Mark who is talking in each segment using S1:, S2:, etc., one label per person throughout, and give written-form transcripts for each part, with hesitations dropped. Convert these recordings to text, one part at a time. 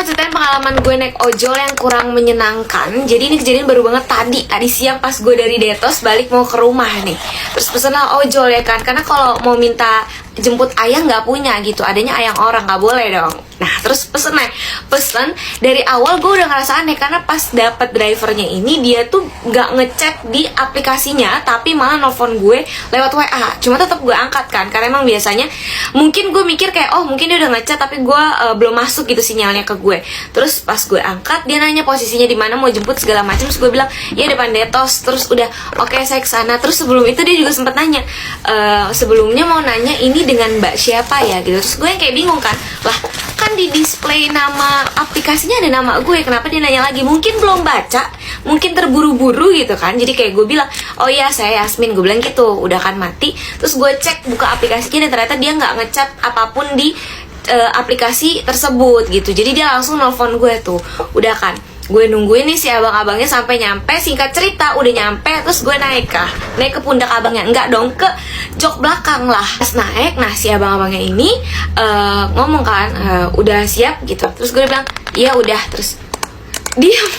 S1: mau ceritain pengalaman gue naik ojol yang kurang menyenangkan. Jadi ini kejadian baru banget tadi siang pas gue dari Detos balik mau ke rumah nih. Terus pesen lah ojol ya kan, karena kalau mau minta jemput ayang nggak punya gitu, adanya ayang orang, nggak boleh dong. Nah terus pesen dari awal gue udah ngerasa aneh karena pas dapet drivernya ini dia tuh nggak ngechat di aplikasinya, tapi malah nelfon gue lewat WA. Cuma tetap gue angkat kan, karena emang biasanya mungkin gue mikir kayak oh mungkin dia udah ngechat tapi gue belum masuk gitu sinyalnya ke gue. Terus pas gue angkat dia nanya posisinya di mana, mau jemput segala macam. Terus gue bilang ya depan Detos. Terus udah oke, saya kesana. Terus sebelum itu dia juga sempat nanya sebelumnya mau nanya ini dengan mbak siapa ya gitu. Terus gue yang kayak bingung kan, lah kan di display nama aplikasinya ada nama gue, kenapa dia nanya lagi? Mungkin belum baca, mungkin terburu-buru gitu kan. Jadi kayak gue bilang oh iya saya Yasmin, gue bilang gitu, udah kan mati. Terus gue cek buka aplikasinya dan ternyata dia nggak ngechat apapun di aplikasi tersebut gitu. Jadi dia langsung nelfon gue tuh, udah kan gue nungguin nih si abang-abangnya sampai nyampe. Singkat cerita udah nyampe, terus gue naik ke pundak abangnya, enggak dong, ke jok belakang lah. Terus naik, nah si abang-abangnya ini ngomong kan udah siap gitu. Terus gue bilang iya udah. Terus diem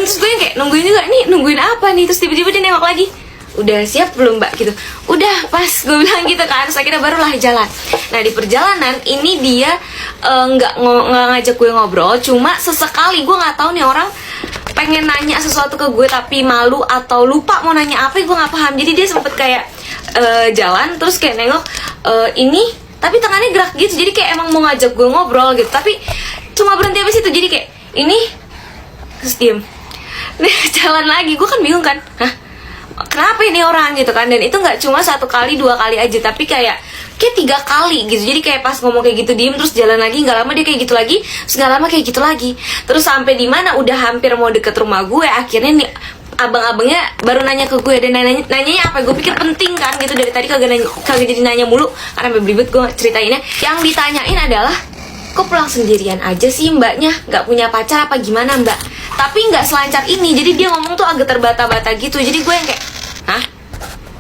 S1: terus gue kayak nungguin juga, nih nungguin apa nih. Terus tiba-tiba dia nengok lagi, udah siap belum mbak gitu. Udah pas, gue bilang gitu kan. Terus akhirnya barulah jalan. Nah di perjalanan ini dia nggak ngajak gue ngobrol, cuma sesekali gue nggak tahu nih orang pengen nanya sesuatu ke gue tapi malu atau lupa mau nanya apa, gue nggak paham. Jadi dia sempet kayak jalan terus kayak nengok ini tapi tangannya gerak gitu, jadi kayak emang mau ngajak gue ngobrol gitu, tapi cuma berhenti habis itu. Jadi kayak ini terus diem. Nah jalan lagi, gue kan bingung kan, hah kenapa ini orang gitu kan. Dan itu nggak cuma 1 kali 2 kali aja, tapi kayak 3 kali gitu. Jadi kayak pas ngomong kayak gitu diem, terus jalan lagi, nggak lama dia kayak gitu lagi, terus nggak lama kayak gitu lagi. Terus sampai di mana udah hampir mau deket rumah gue, akhirnya nih abang-abangnya baru nanya ke gue. Dan nanyanya apa, gue pikir penting kan gitu, dari tadi kagak jadi nanya mulu karena belibet gue ceritainnya. Yang ditanyain adalah kok pulang sendirian aja sih mbaknya, nggak punya pacar apa gimana mbak? Tapi nggak selancar ini, jadi dia ngomong tuh agak terbata-bata gitu. Jadi gue yang kayak hah?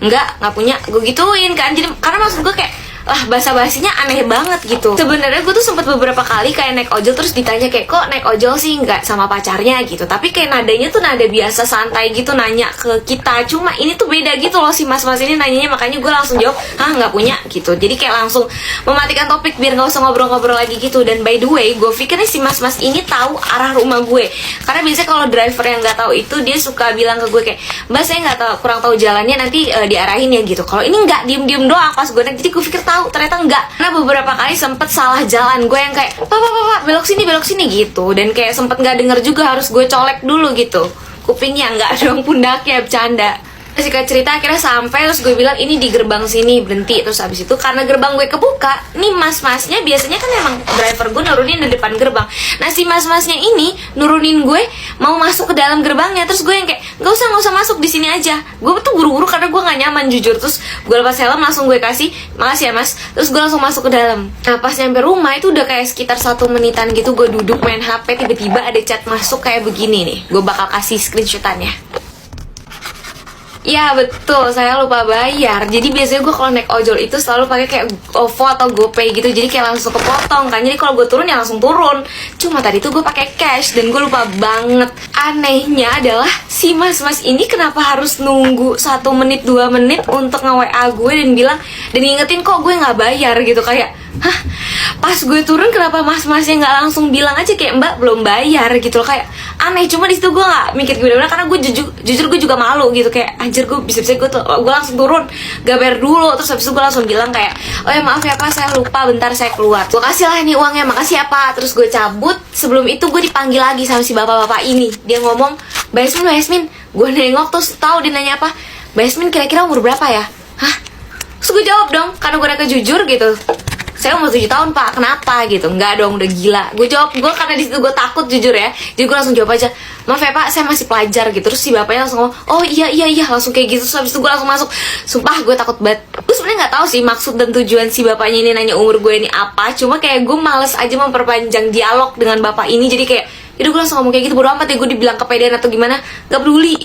S1: Nggak punya, gue gituin kan. Jadi karena maksud gue kayak lah basa-basinya aneh banget gitu. Sebenarnya gue tuh sempat beberapa kali kayak naik ojol terus ditanya kayak kok naik ojol sih nggak sama pacarnya gitu. Tapi kayak nadanya tuh nada biasa santai gitu nanya ke kita. Cuma ini tuh beda gitu loh, si mas-mas ini nanyanya, makanya gue langsung jawab hah nggak punya gitu. Jadi kayak langsung mematikan topik biar nggak usah ngobrol-ngobrol lagi gitu. Dan by the way gue pikirnya si mas-mas ini tahu arah rumah gue, karena biasanya kalau driver yang nggak tahu itu dia suka bilang ke gue kayak mbak saya nggak tahu, kurang tahu jalannya, nanti diarahin ya gitu. Kalau ini nggak, diem-diem doang pas gue naik. Jadi gue pikir tahu, ternyata enggak. Karena beberapa kali sempet salah jalan, gue yang kayak pak belok sini gitu. Dan kayak sempet nggak denger juga, harus gue colek dulu gitu kupingnya, nggak dong pundaknya, bercanda. Singkat cerita akhirnya sampai, terus gue bilang ini di gerbang sini, berhenti. Terus habis itu karena gerbang gue kebuka, nih mas-masnya biasanya kan emang driver gue nurunin di depan gerbang. Nah si mas-masnya ini nurunin gue mau masuk ke dalam gerbangnya. Terus gue yang kayak nggak usah masuk, di sini aja. Gue tuh buru-buru karena gue nggak nyaman jujur. Terus gue lepas helm, langsung gue kasih makasih ya mas. Terus gue langsung masuk ke dalam. Nah pas nyampe rumah itu udah kayak sekitar 1 menitan gitu, gue duduk main HP, tiba-tiba ada chat masuk kayak begini nih. Gue bakal kasih screenshotannya. Ya betul, saya lupa bayar. Jadi biasanya gue kalau naik ojol itu selalu pakai kayak OVO atau GoPay gitu. Jadi kayak langsung kepotong kan. Jadi kalau gue turun ya langsung turun. Cuma tadi tuh gue pakai cash dan gue lupa banget. Anehnya adalah si mas-mas ini kenapa harus nunggu 1 menit 2 menit untuk nge-WA gue dan bilang, dan ngingetin kok gue nggak bayar gitu. Kayak hah? Pas gue turun kenapa mas-masnya nggak langsung bilang aja kayak mbak belum bayar gitu loh. Kayak aneh. Cuma di situ gue nggak mikir gimana karena gue jujur gue juga malu gitu. Kayak anjir, gue bisa-bisa gue langsung turun gak bayar dulu. Terus habis itu gue langsung bilang kayak oh ya maaf ya pak, saya lupa, bentar saya keluar. Gue kasih lah ini uangnya, makasih ya pak. Terus gue cabut. Sebelum itu gue dipanggil lagi sama si bapak-bapak ini. Dia ngomong Mbak Yasmin. Gue nengok terus tahu dia nanya apa, Mbak Yasmin kira-kira umur berapa ya? Hah? Terus gue jawab dong karena gue udah jujur gitu, saya umur 7 tahun pak, kenapa gitu. Enggak dong, udah gila. Gue jawab, gue karena di situ gue takut jujur ya. Jadi gue langsung jawab aja, maaf ya pak, saya masih pelajar gitu. Terus si bapaknya langsung ngomong, oh iya langsung kayak gitu. Terus habis itu gue langsung masuk. Sumpah gue takut banget. Gue sebenarnya nggak tahu sih maksud dan tujuan si bapaknya ini nanya umur gue ini apa. Cuma kayak gue males aja memperpanjang dialog dengan bapak ini. Jadi kayak, yaudah gue langsung ngomong kayak gitu, bodo amat ya gue dibilang kepedean atau gimana, gak peduli.